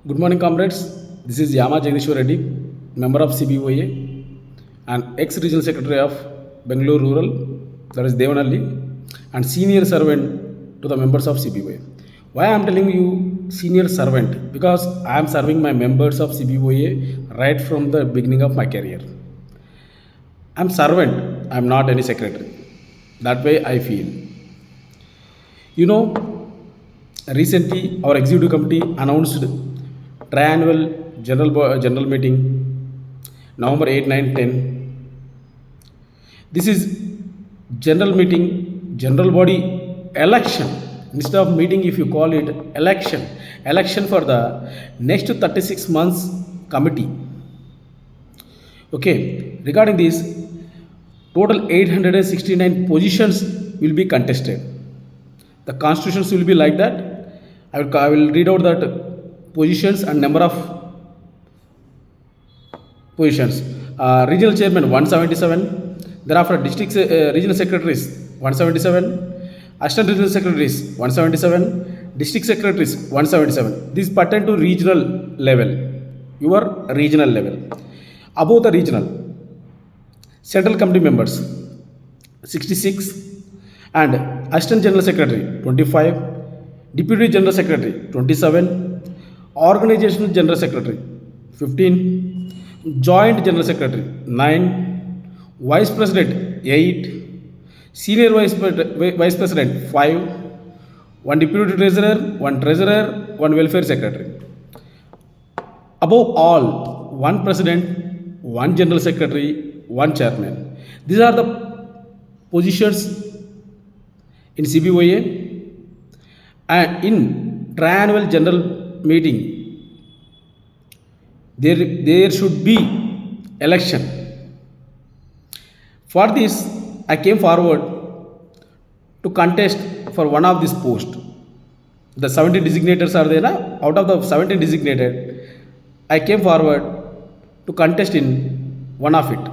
Good morning, comrades. This is Yama Reddy, member of CBOA and ex-regional secretary of Bangalore Rural, that is Devanalli, and senior servant to the members of CBOA. Why I am telling you senior servant? Because I am serving my members of CBOA right from the beginning of my career. I am servant. I am not any secretary. That way I feel. You know, recently our executive committee announced triannual general meeting November 8, 9, 10. This is general meeting, general body election. Instead of meeting, if you call it election for the next 36 months committee. Okay, regarding this, total 869 positions will be contested. The constitutions will be like that. I will read out that positions and number of positions. Regional chairman 177. Thereafter district regional secretaries 177. Assistant regional secretaries 177. District secretaries 177. This pertain to regional level. Your regional level. Above the regional, central committee members 66 and assistant general secretary 25, deputy general secretary 27, organizational general secretary 15, joint general secretary 9, vice president 8, senior vice president 5, one deputy treasurer, one welfare secretary. Above all, one president, one general secretary, one chairman. These are the positions in CBOA, and in triannual general meeting there should be election. For this, I came forward to contest for one of these posts. The 17 designators are there. Na? Out of the 17 designated, I came forward to contest in one of it.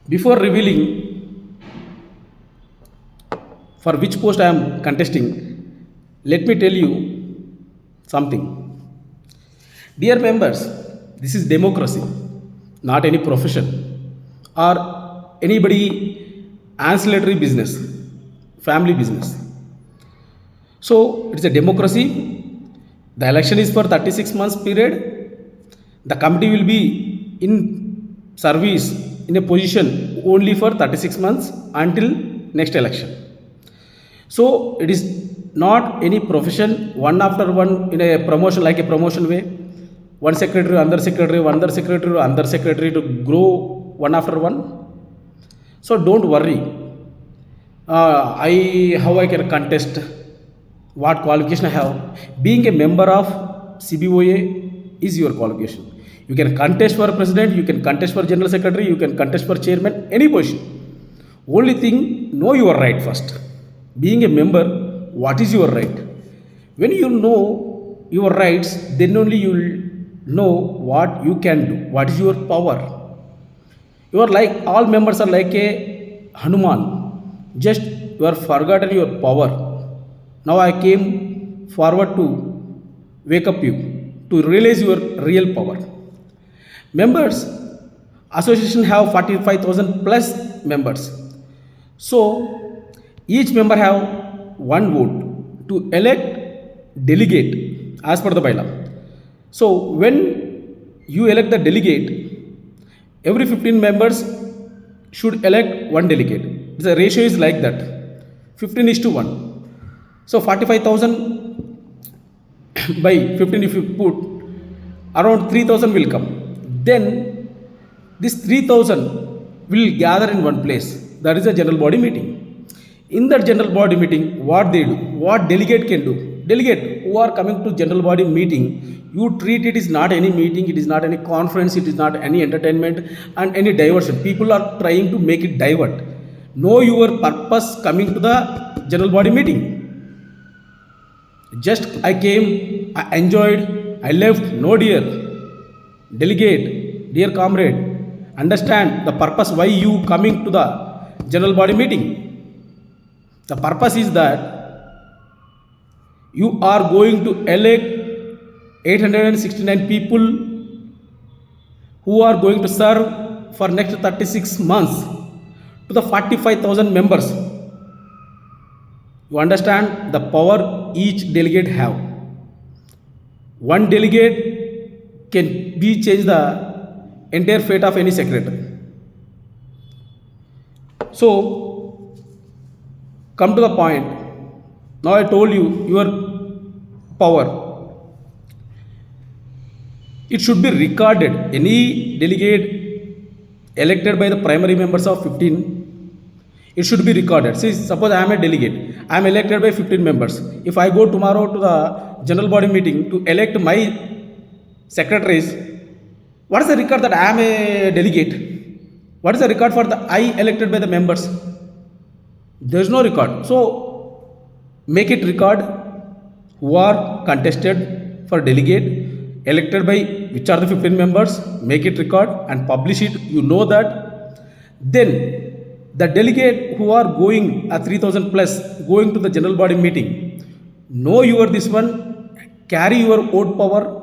Before revealing for which post I am contesting, let me tell you something. Dear members, this is democracy, not any profession or anybody ancillary business, family business. So it's a democracy. The election is for 36 months period. The committee will be in service in a position only for 36 months until next election. So it is not any profession, one after one in a promotion, like a promotion way. One secretary, another secretary, another secretary, another secretary to grow one after one. So don't worry. How I can contest, what qualification I have. Being a member of CBOA is your qualification. You can contest for president, you can contest for general secretary, you can contest for chairman, any position. Only thing, know your right first. Being a member, what is your right? When you know your rights, then only you will know what you can do, what is your power. You are like, all members are like a Hanuman, just you are forgotten your power. Now I came forward to wake up you, to realize your real power. Members, association have 45,000 plus members. So each member have one vote to elect delegate as per the bylaw. So when you elect the delegate, every 15 members should elect one delegate. The ratio is like that, 15:1. So 45,000 by 15 if you put, around 3,000 will come. Then this 3,000 will gather in one place. That is a general body meeting. In that general body meeting, what they do, what delegate can do. Delegate who are coming to general body meeting, you treat it is not any meeting, it is not any conference, it is not any entertainment and any diversion. People are trying to make it divert. Know your purpose coming to the general body meeting. Just I came, I enjoyed, I left. No dear. Delegate, dear comrade, understand the purpose why you coming to the general body meeting. The purpose is that you are going to elect 869 people who are going to serve for next 36 months to the 45,000 members. You understand the power each delegate have. One delegate can be change the entire fate of any secretary. So come to the point. Now I told you your power. It should be recorded. Any delegate elected by the primary members of 15, it should be recorded. See, suppose I am a delegate, I am elected by 15 members. If I go tomorrow to the general body meeting to elect my secretaries, what is the record that I am a delegate? What is the record for the I elected by the members? There is no record. So make it record who are contested for delegate elected by which are the 15 members, make it record and publish it. You know that. Then the delegate who are going 3000 plus going to the general body meeting, know your this one, carry your vote power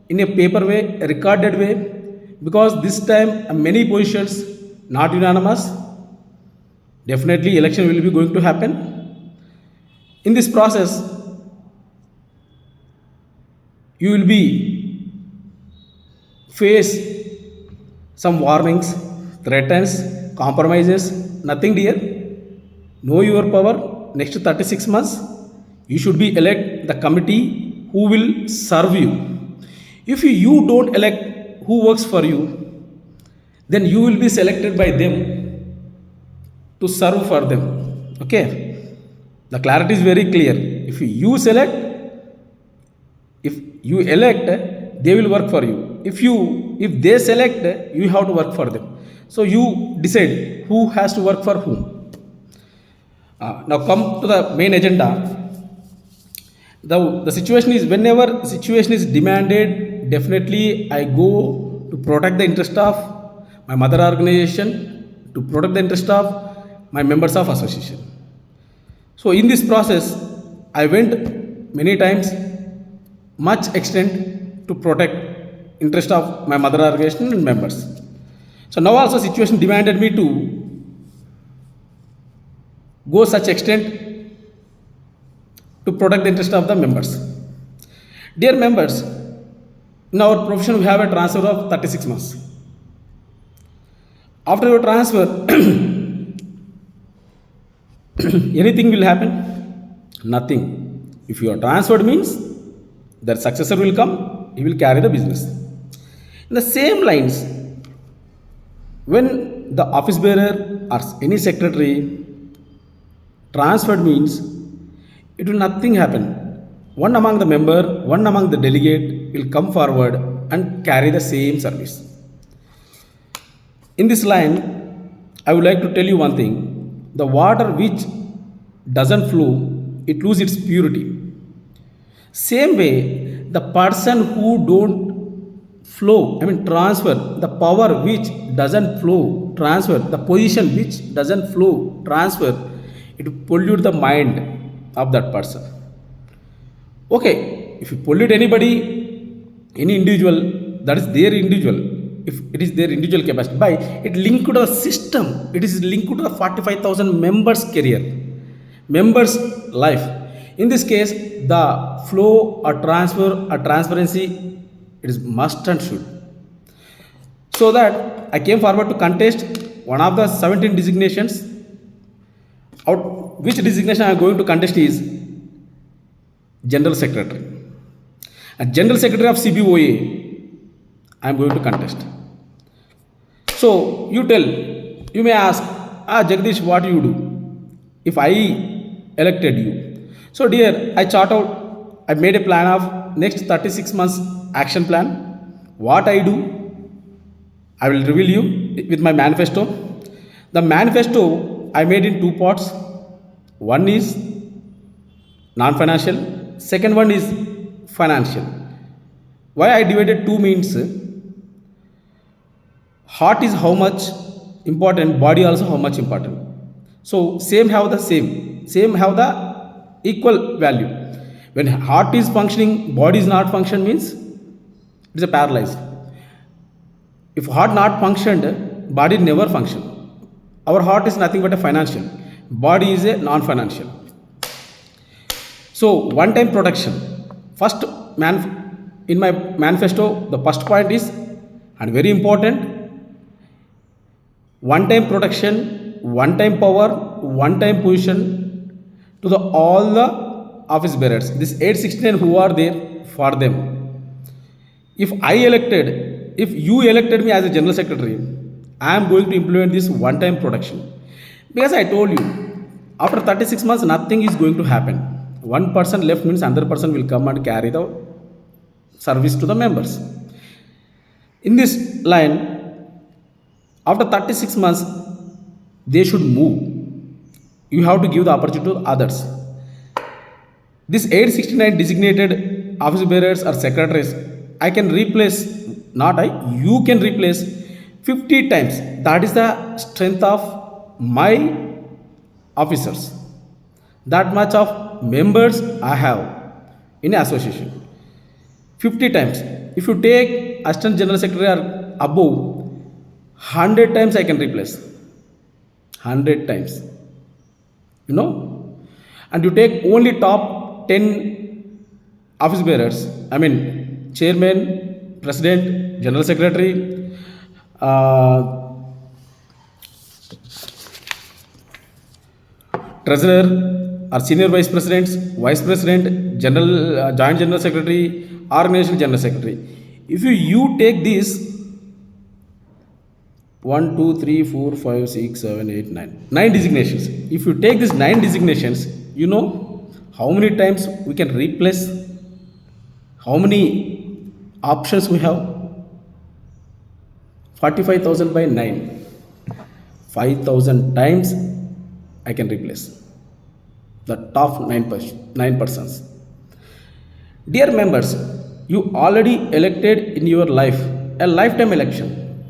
in a paper way, a recorded way, because this time many positions not unanimous. Definitely election will be going to happen. In this process, you will be face some warnings, threats, compromises. Nothing dear. Know your power. Next 36 months, you should be elect the committee who will serve you. If you don't elect who works for you, then you will be selected by them to serve for them. Okay, the clarity is very clear. If you select, if you elect, they will work for you. If they select, you have to work for them. So you decide who has to work for whom. Now come to the main agenda. The situation is, whenever situation is demanded, definitely I go to protect the interest of my mother organization, to protect the interest of my members of association. So in this process, I went many times, much extent to protect interest of my mother organization and members. So now also situation demanded me to go such extent to protect the interest of the members. Dear members, in our profession we have a transfer of 36 months. After your transfer, anything will happen? Nothing. If you are transferred means that successor will come, he will carry the business. In the same lines, when the office bearer or any secretary transferred means, it will nothing happen. One among the member, one among the delegate will come forward and carry the same service. In this line, I would like to tell you one thing. The water which doesn't flow, it loses its purity. Same way, the person who don't flow, transfer, the power which doesn't flow, transfer, the position which doesn't flow, transfer, it pollute the mind of that person. Okay, if you pollute anybody, any individual, that is their individual, if it is their individual capacity, by it linked to the system, it is linked to the 45,000 members' career, members' life. In this case, the flow or transfer or transparency, it is must and should. So that I came forward to contest one of the 17 designations. Out which designation I am going to contest is General Secretary. A General Secretary of CBOA, I am going to contest. So you tell, you may ask, Jagadish, what you do if I elected you? So dear, I chart out, I made a plan of next 36 months action plan. What I do, I will reveal you with my manifesto. The manifesto I made in two parts. One is non-financial, second one is financial. Why I divided two means, heart is how much important, body also how much important. So same have the equal value. When heart is functioning, body is not function means it's a paralyzed. If heart not functioned, body never function. Our heart is nothing but a financial. Body is a non-financial. So one-time protection. First, in my manifesto, the first point is, and very important, one-time protection, one-time power, one-time position to the all the office bearers. This 869 who are there for them. If you elected me as a general secretary, I am going to implement this one-time protection. Because I told you, after 36 months, nothing is going to happen. One person left means another person will come and carry the service to the members. In this line, after 36 months, they should move. You have to give the opportunity to others. This 869 designated office bearers or secretaries, I can replace, not I, you can replace 50 times. That is the strength of my officers. That much of members I have in association. 50 times. If you take assistant general secretary or above, 100 times I can replace. 100 times. You know? And you take only top 10 office bearers, I mean chairman, president, general secretary, treasurer or senior vice presidents, vice president, general, joint general secretary, organizational general secretary. If you take this 1, 2, 3, 4, 5, 6, 7, 8, 9, 9 designations. If you take these 9 designations, you know how many times we can replace, how many options we have. 45,000 by 9. 5,000 times I can replace the top 9 persons. Dear members, you already elected in your life a lifetime election.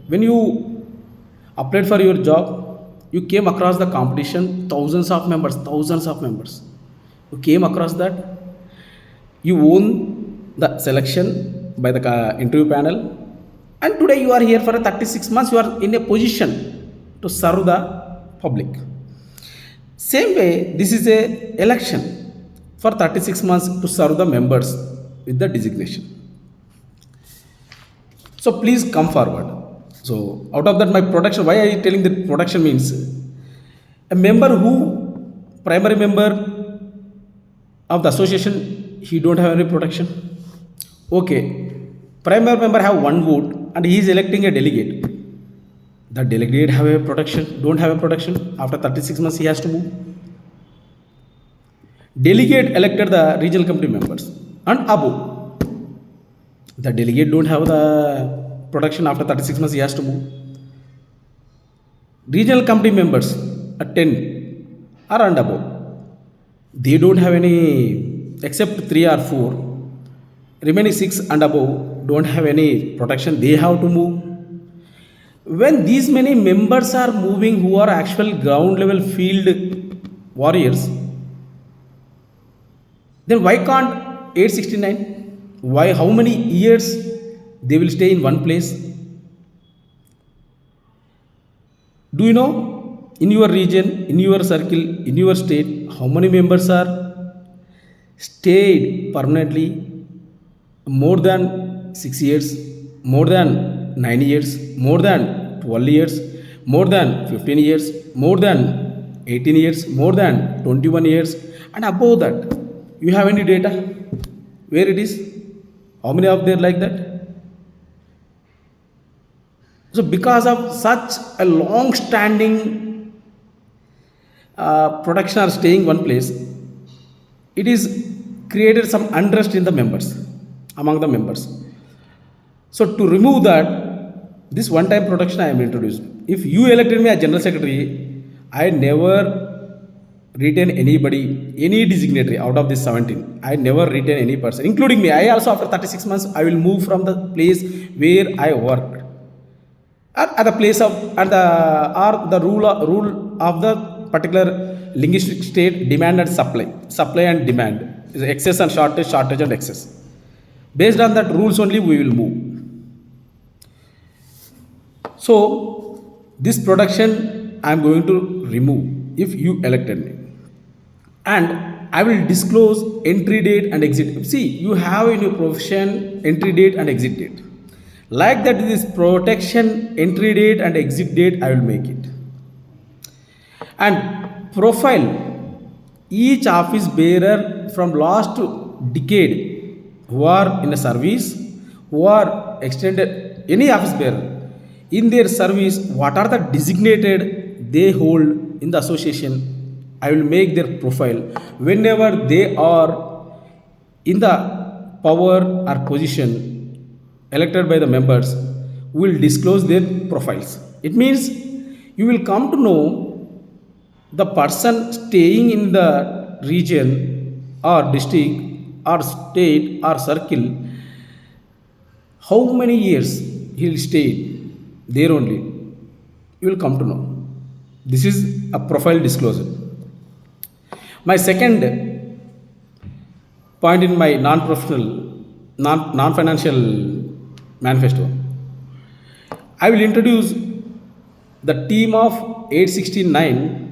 When you applied for your job, you came across the competition, thousands of members. You came across that. You won the selection by the interview panel. And today you are here for 36 months. You are in a position to serve the public. Same way, this is a election for 36 months to serve the members with the designation. So please come forward. So out of that, my protection, why are you telling that protection means a member who, primary member of the association, he don't have any protection. Okay, primary member have one vote and he is electing a delegate. The delegate have a protection, don't have a protection. After 36 months, he has to move. Delegate elected the regional committee members and above. The delegate don't have the protection. After 36 months, he has to move. Regional committee members at 10 are and above. They don't have any, except 3 or 4. Remaining 6 and above don't have any protection. They have to move. When these many members are moving who are actual ground level field warriors, then why can't 869? Why? How many years they will stay in one place? Do you know in your region, in your circle, in your state, how many members are stayed permanently more than 6 years, more than 9 years, more than 12 years, more than 15 years, more than 18 years, more than 21 years, and above that? You have any data? Where it is? How many of them like that? So because of such a long-standing protection or staying one place, it is created some unrest in the members, among the members. So to remove that, this one-time protection I am introduced. If you elected me as general secretary, I never retain anybody, any designatory out of this 17. I never retain any person, including me. I also, after 36 months, I will move from the place where I worked. At the place of, and the rule of the particular linguistic state, demand and supply and demand. Is excess and shortage, shortage and excess. Based on that rules only we will move. So this production I am going to remove if you elected me. And I will disclose entry date and exit. See, you have in your profession entry date and exit date. Like that, this protection entry date and exit date, I will make it. And profile each office bearer from last decade who are in a service, who are extended, any office bearer in their service, what are the designated they hold in the association. I will make their profile whenever they are in the power or position elected by the members. We will disclose their profiles. It means you will come to know the person staying in the region or district or state or circle, how many years he will stay there only. You will come to know. This is a profile disclosure. My second point in my non-professional, non-financial manifesto, I will introduce the team of 869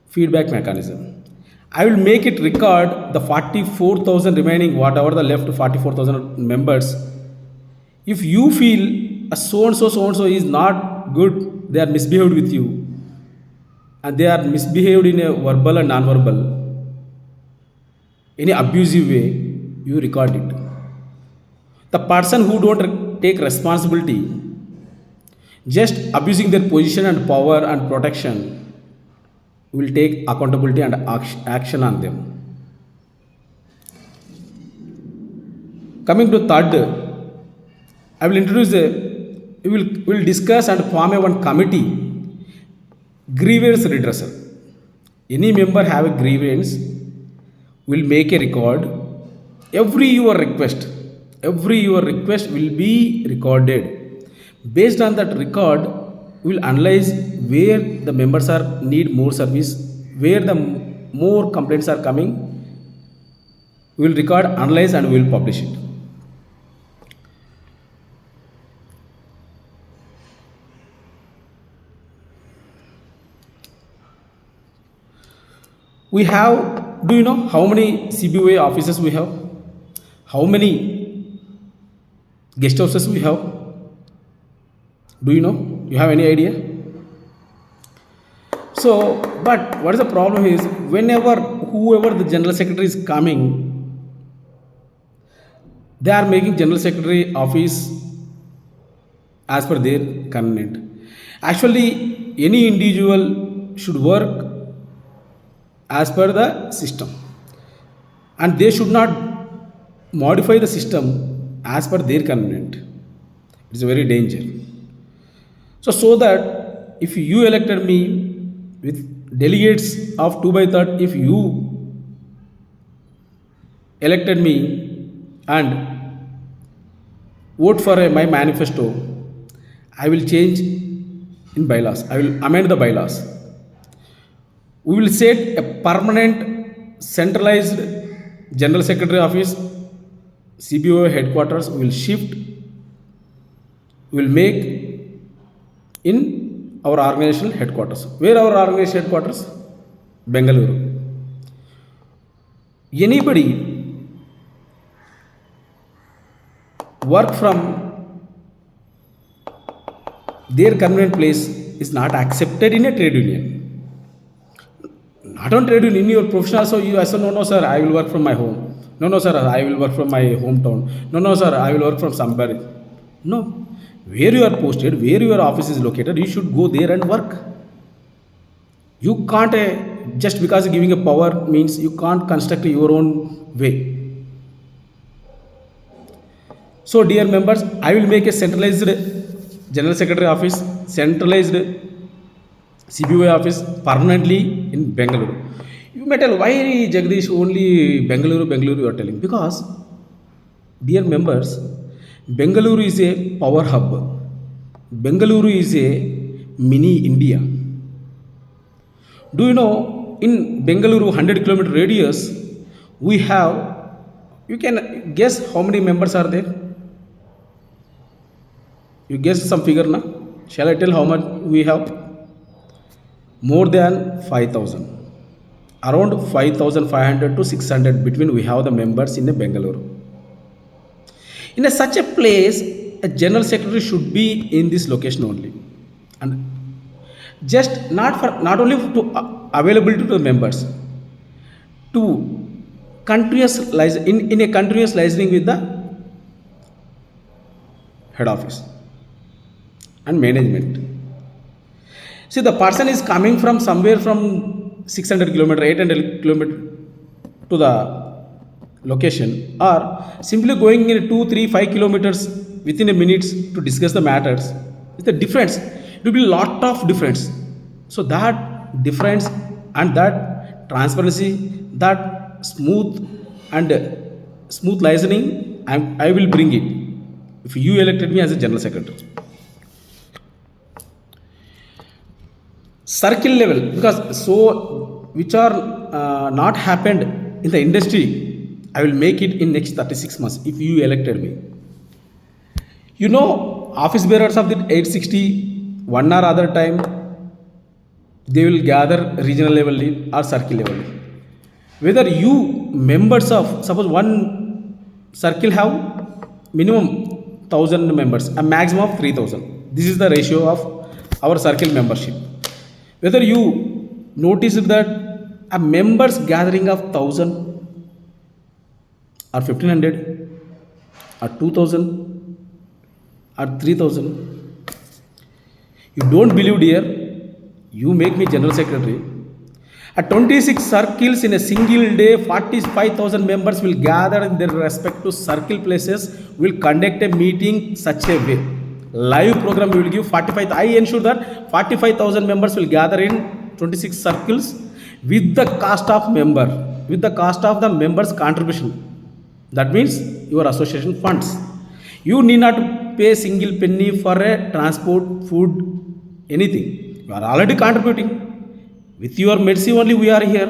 feedback mechanism. I will make it record the 44,000 remaining, whatever the left 44,000 members. If you feel a so and so is not good, they are misbehaved with you, and they are misbehaved in a verbal and non-verbal, any abusive way, you record it. The person who don't take responsibility, just abusing their position and power and protection, will take accountability and action on them. Coming to third, I will introduce we will discuss and form a one committee, grievance redressal. Any member have a grievance, will make a record. Every your request will be recorded. Based on that record, we will analyze where the members are need more service, where the more complaints are coming. We will record, analyze, and we will publish it. We have, do you know how many CBOA offices we have? How many guest houses we have? Do you know? You have any idea? So, but what is the problem is, whoever the general secretary is coming, they are making general secretary office as per their convenient. Actually, any individual should work as per the system, and they should not modify the system as per their convenient. It is a very danger. So that if you elected me with delegates of 2/3, if you elected me and vote for my manifesto, I will change in bylaws. I will amend the bylaws. We will set a permanent centralized general secretary office, CBOA headquarters. We will shift. We will make in our organizational headquarters. Where our organizational headquarters? Bangalore. Anybody work from their convenient place is not accepted in a trade union. Not on trade union, in your profession also, you say, no, sir, I will work from my home. No, sir, I will work from my hometown. No, sir, I will work from somewhere. No. Where you are posted, where your office is located, you should go there and work. You can't, just because giving a power means you can't construct your own way. So, dear members, I will make a centralized general secretary office, centralized CBOA office permanently in Bangalore. You may tell, why Jagadeesh only Bangalore you are telling? Because, dear members, Bangalore is a power hub. Bangalore is a mini India. Do you know, in Bangalore 100 kilometer radius, We have, you can guess how many members are there? You guess some figure now? Shall I tell how much we have? More than 5,000. Around 5,500 to 600 between we have the members in a Bangalore. In such a place, a general secretary should be in this location only, and just not only to available to the members, to in a continuous liaising with the head office and management. See, the person is coming from somewhere from 600 kilometer, 800 kilometer to the location, or simply going in 2, 3, 5 kilometers within a minute to discuss the matters. It's the difference. It will be a lot of difference. So that difference and that transparency, that smooth listening, I will bring it if you elected me as a general secretary. Circle level, because so which are not happened in the industry, I will make it in next 36 months if you elected me. You know, office bearers of the 860, 1 hour other time, they will gather regional level or circle level. Whether you members of, suppose one circle have minimum 1,000 members, a maximum of 3,000. This is the ratio of our circle membership. Whether you notice that a members gathering of 1,000 or 1,500 or 2,000 or 3,000, you don't believe, dear, you make me general secretary. At 26 circles in a single day, 45,000 members will gather in their respective circle places. Will conduct a meeting such a way. Live program we will give 45. I ensure that 45,000 members will gather in 26 circles with the cost of member, with the cost of the members' contribution. That means your association funds. You need not pay a single penny for a transport, food, anything. You are already contributing. With your mercy only we are here.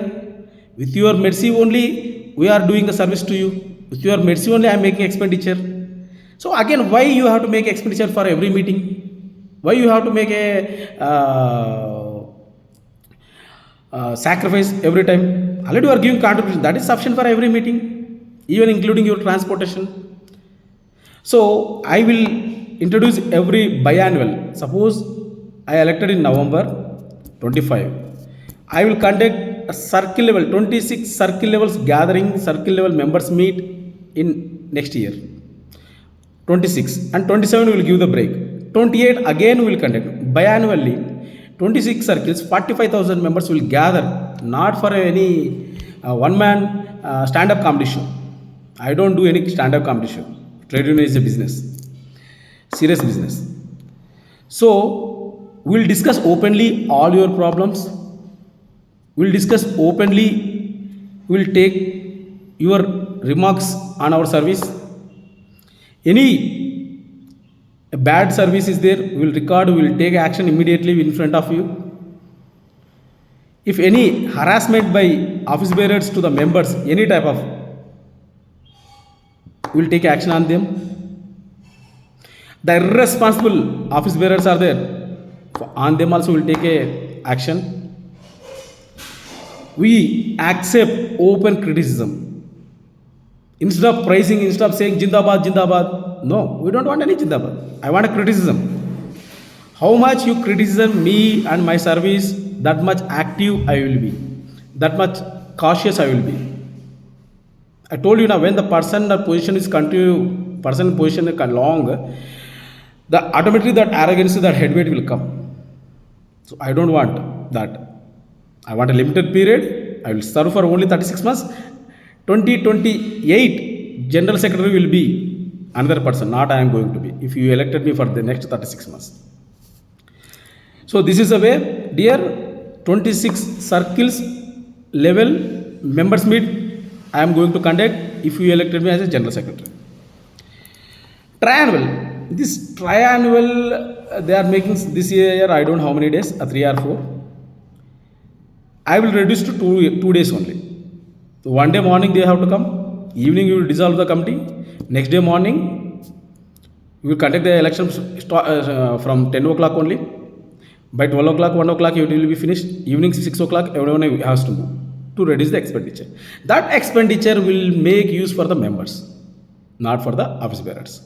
With your mercy only we are doing the service to you. With your mercy only I am making expenditure. So again, why you have to make expenditure for every meeting? Why you have to make a sacrifice every time? Already you are giving contribution. That is sufficient for every meeting, even including your transportation. So I will introduce every biannual. Suppose I elected in November 25. I will conduct a circle level, 26 circle levels gathering, circle level members meet in next year. 26 and 27 we will give the break. 28 again we will conduct biannually. 26 circles, 45,000 members will gather, not for any one man stand-up competition. I don't do any stand-up competition. Trade union is a business, serious business. So we will discuss openly all your problems. We will discuss openly. We will take your remarks on our service. Any bad service is there, we will record, we will take action immediately in front of you. If any harassment by office bearers to the members, any type of, we will take action on them. The irresponsible office bearers are there, on them also we will take a action. We accept open criticism. Instead of praising, instead of saying Jindabad, Jindabad, no, we don't want any Jindabad. I want a criticism. How much you criticize me and my service, that much active I will be, that much cautious I will be. I told you now, when the person or position is continue, person position is long, the automatically that arrogance, that headweight will come. So I don't want that. I want a limited period. I will serve for only 36 months. 2028 general secretary will be another person, not I am going to be, if you elected me for the next 36 months. So this is the way, dear. 26 circles level members meet I am going to conduct if you elected me as a general secretary. Triannual. This triannual they are making this year, I don't know how many days, 3 or 4. I will reduce to 2 days only. So one day morning they have to come, evening you will dissolve the committee, next day morning you will conduct the elections from 10 o'clock only. By 12 o'clock, 1 o'clock it will be finished. Evening 6 o'clock everyone has to move to reduce the expenditure. That expenditure will make use for the members, not for the office bearers.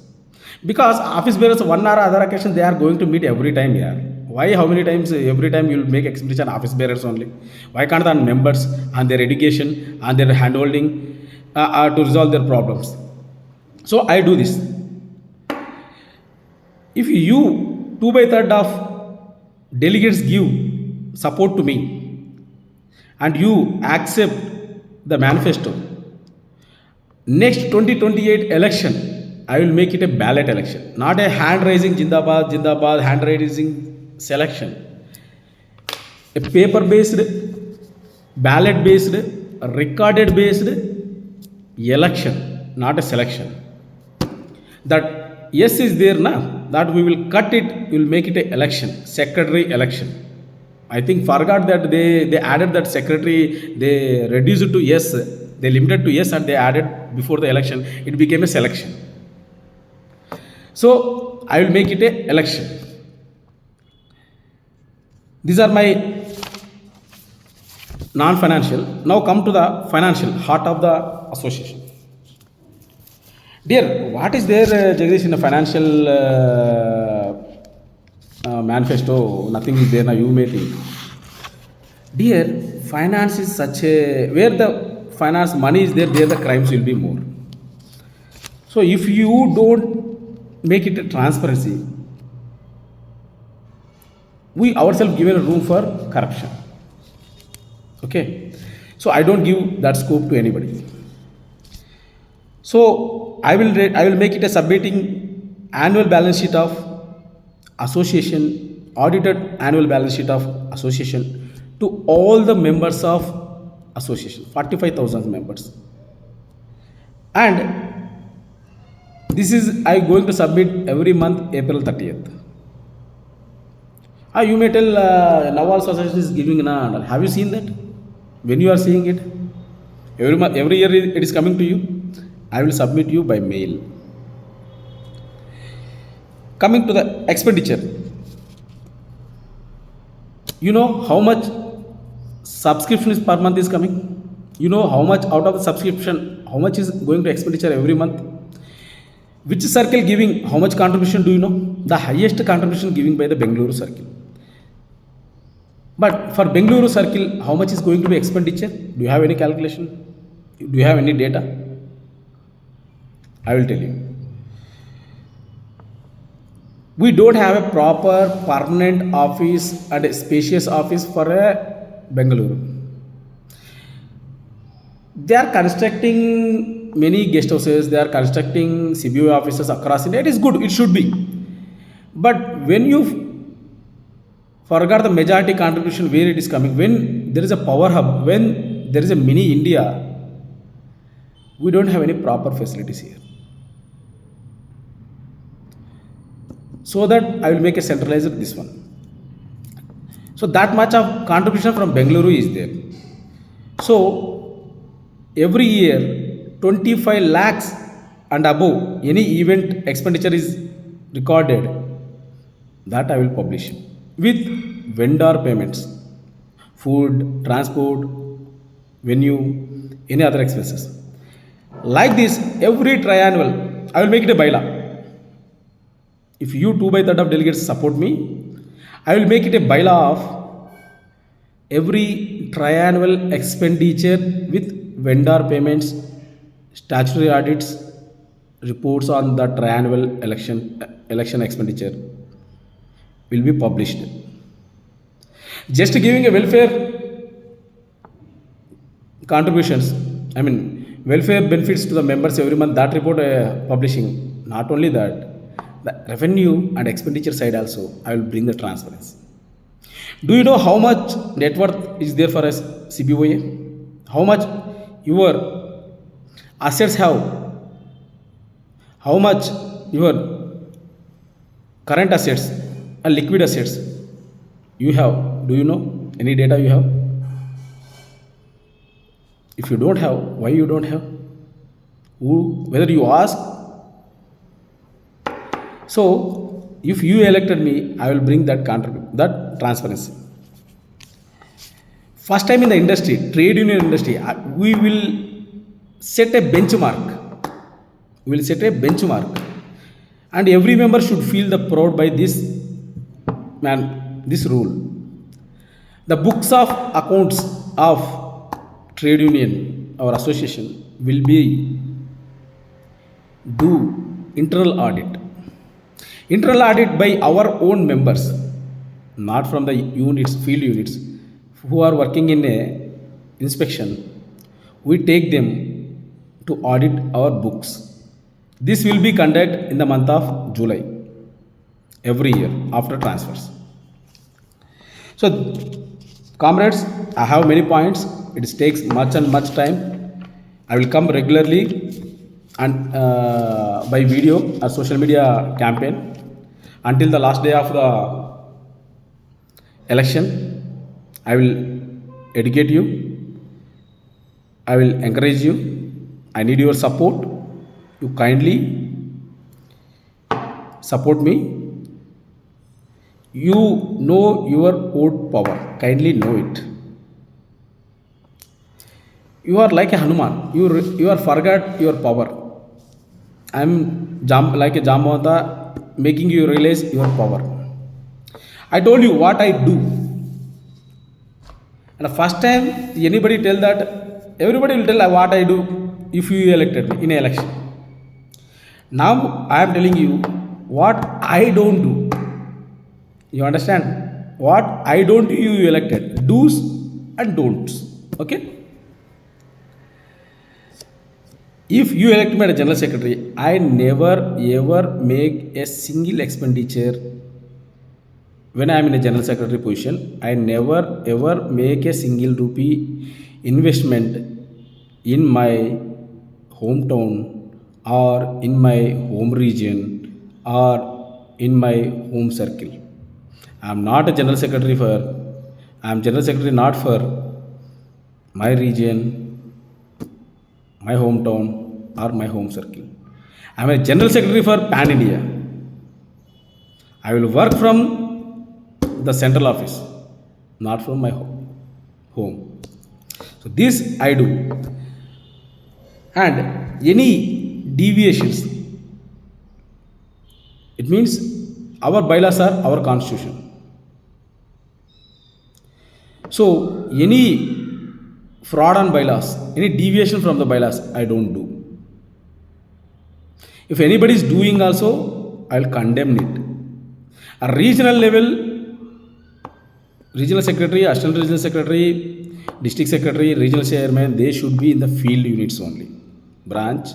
Because office bearers one or other occasion they are going to meet every time here. Why how many times every time you will make expenditure on office bearers only? Why can't on members, on their education, on their handholding to resolve their problems? So I do this. If you 2 by 3rd of delegates give support to me and you accept the manifesto, next 2028 election I will make it a ballot election, not a hand raising jindabad jindabad hand raising selection, a paper based, ballot based, recorded based election, not a selection. That yes is there now, that we will cut it, we will make it a election, secretary election. I think forgot that they added that secretary, they reduced it to yes, they limited to yes and they added before the election, it became a selection. So I will make it a election. These are my non-financial. Now come to the financial, heart of the association. Dear, what is there, Jagadish, in the financial manifesto? Nothing is there now, you may think. Dear, finance is such a, where the finance money is there, there the crimes will be more. So if you don't make it a transparency, we ourselves given a room for corruption. Okay, so I don't give that scope to anybody. So I will make it a submitting annual balance sheet of association, audited annual balance sheet of association to all the members of association, 45,000 members. And this is I going to submit every month, April 30th. You may tell now all association is giving an. Have you seen that? When you are seeing it, every month, every year it is coming to you. I will submit you by mail. Coming to the expenditure, you know how much subscription is per month is coming? You know how much out of the subscription, how much is going to expenditure every month? Which circle giving how much contribution, do you know? The highest contribution giving by the Bangalore circle. But for Bangalore circle, how much is going to be expenditure? Do you have any calculation? Do you have any data? I will tell you. We don't have a proper permanent office and a spacious office for a Bangalore. They are constructing many guest houses, they are constructing CBOA offices across India. It is good, it should be. But when you forgot the majority contribution, where it is coming, when there is a power hub, when there is a mini India, we don't have any proper facilities here. So that I will make a centralized this one. So that much of contribution from Bangalore is there. So every year 25 lakhs and above any event expenditure is recorded, that I will publish with vendor payments, food, transport, venue, any other expenses. Like this, every triannual, I will make it a bylaw. If you 2 by 3rd of delegates support me, I will make it a bylaw of every triannual expenditure with vendor payments, statutory audits, reports on the triannual election expenditure will be published. Just giving a welfare contributions, I mean welfare benefits to the members every month, that report publishing. Not only that, the revenue and expenditure side also, I will bring the transparency. Do you know how much net worth is there for a CBOA? How much your assets have? How much your current assets and liquid assets you have? Do you know any data you have? If you don't have, why you don't have? Whether you ask. So if you elected me, I will bring that that transparency. First time in the industry, trade union industry, we will set a benchmark. We will set a benchmark, and every member should feel the proud by this this rule. The books of accounts of trade union or association will be do internal audit. Internal audit by our own members, not from the units, field units who are working in a inspection. We take them to audit our books. This will be conducted in the month of July every year after transfers. So, comrades, I have many points. It takes much and much time. I will come regularly and by video or social media campaign until the last day of the election. I will educate you. I will encourage you. I need your support. You kindly support me. You know your own power. Kindly know it. You are like a Hanuman. You are forgot your power. I am like a Jambavanta, making you realize your power. I told you what I do. And the first time anybody tell that, everybody will tell what I do if you elected me in an election. Now I am telling you what I don't do. You understand? What I don't do, you elected. Do's and don'ts. Okay? If you elect me as General Secretary, I never ever make a single expenditure. When I am in a General Secretary position, I never ever make a single rupee investment in my hometown or in my home region or in my home circle. I am not a General Secretary I am General Secretary not for my region, my hometown or my home circle. I am a General Secretary for Pan India. I will work from the central office, not from my home. So this I do. And any deviations, it means our bylaws are our constitution. So any fraud on bylaws, any deviation from the bylaws, I don't do. If anybody is doing also, I'll condemn it. A regional level, regional secretary, assistant regional secretary, district secretary, regional chairman, they should be in the field units only. Branch,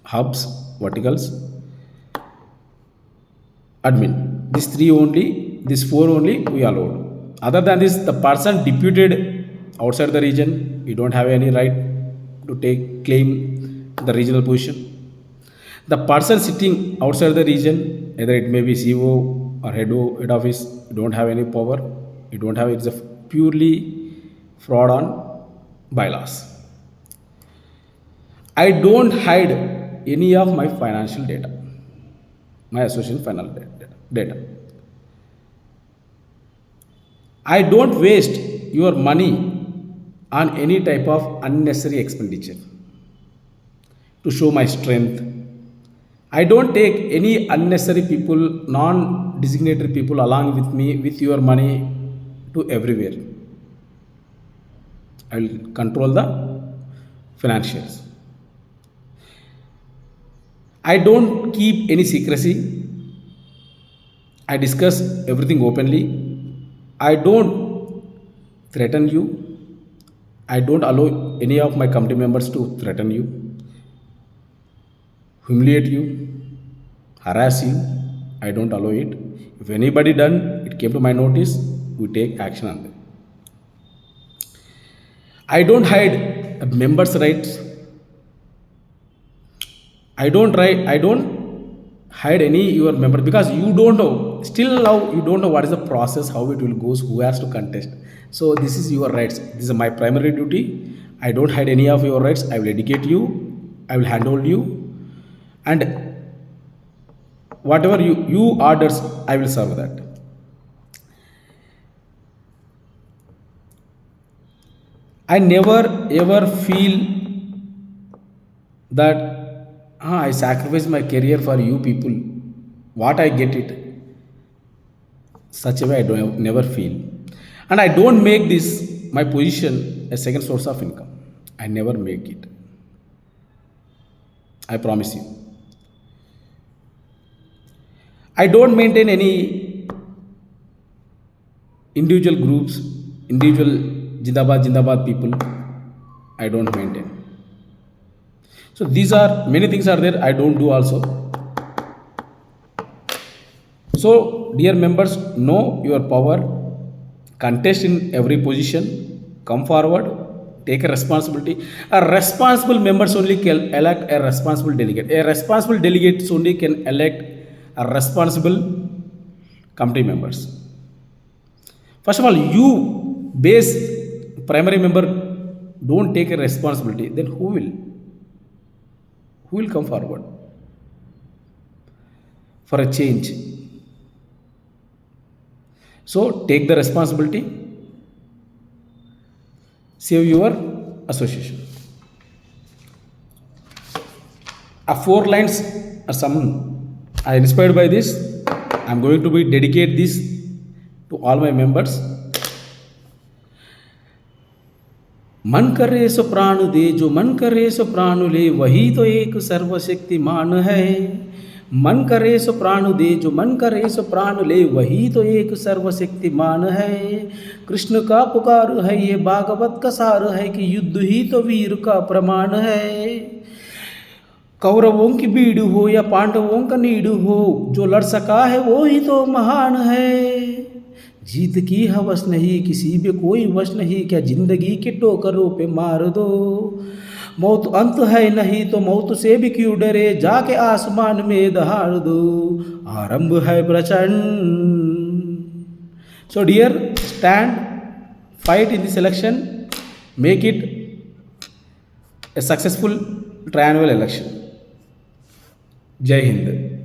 hubs, verticals, admin. These three only, these four only we allowed. Other than this, the person deputed outside the region, you don't have any right to claim the regional position. The person sitting outside the region, either it may be CEO or head office, you don't have any power. You don't have, it's a purely fraud on bylaws. I don't hide any of my financial data, my association financial data. I don't waste your money on any type of unnecessary expenditure to show my strength. I don't take any unnecessary people, non-designated people along with me with your money to everywhere. I will control the financials. I don't keep any secrecy. I discuss everything openly. I don't threaten you. I don't allow any of my committee members to threaten you, humiliate you, harass you. I don't allow it. If anybody done, it came to my notice, we take action on them. I don't hide a member's rights. I don't hide any your member because you don't know. Still now you don't know what is the process, how it will goes, who has to contest. So this is your rights. This is my primary duty. I don't hide any of your rights. I will educate you. I will handle you. And whatever you orders, I will serve that. I never ever feel that I sacrifice my career for you people. What I get it. Such a way I don't never feel. And I don't make this my position a second source of income. I never make it. I promise you. I don't maintain any individual groups, individual Jindabad people. I don't maintain. So these are many things are there. I don't do also. So dear members, know your power. Contest in every position. Come forward. Take a responsibility. A responsible members only can elect a responsible delegate. A responsible delegate only can elect a responsible committee members. First of all, you base primary member don't take a responsibility, then who will? Who will come forward for a change? So take the responsibility, save your association. A 4 lines are some. I inspired by this. I'm going to be dedicate this to all my members. मन करे सो प्राण दे, जो मन करे सो प्राण ले, वही तो एक सर्वशक्तिमान है. मन करे सो प्राण दे, जो मन करे सो प्राण ले, वही तो एक सर्वशक्तिमान है. कृष्ण का पुकार है, ये भागवत का सार है कि युद्ध ही तो वीर का प्रमाण है. कौरवों की भीड़ हो या पांडवों का नीड हो, जो लड़ सका है वो ही तो महान है. जीत की हवस नहीं, किसी पे कोई वश नहीं, क्या जिंदगी के टोकरों पे मार दो. मौत अंत है नहीं तो मौत से भी क्यों डरे, जाके आसमान में दहाड़ दो, आरंभ है प्रचंड. So dear, stand, fight in this election, make it a successful triannual election. Jai Hind.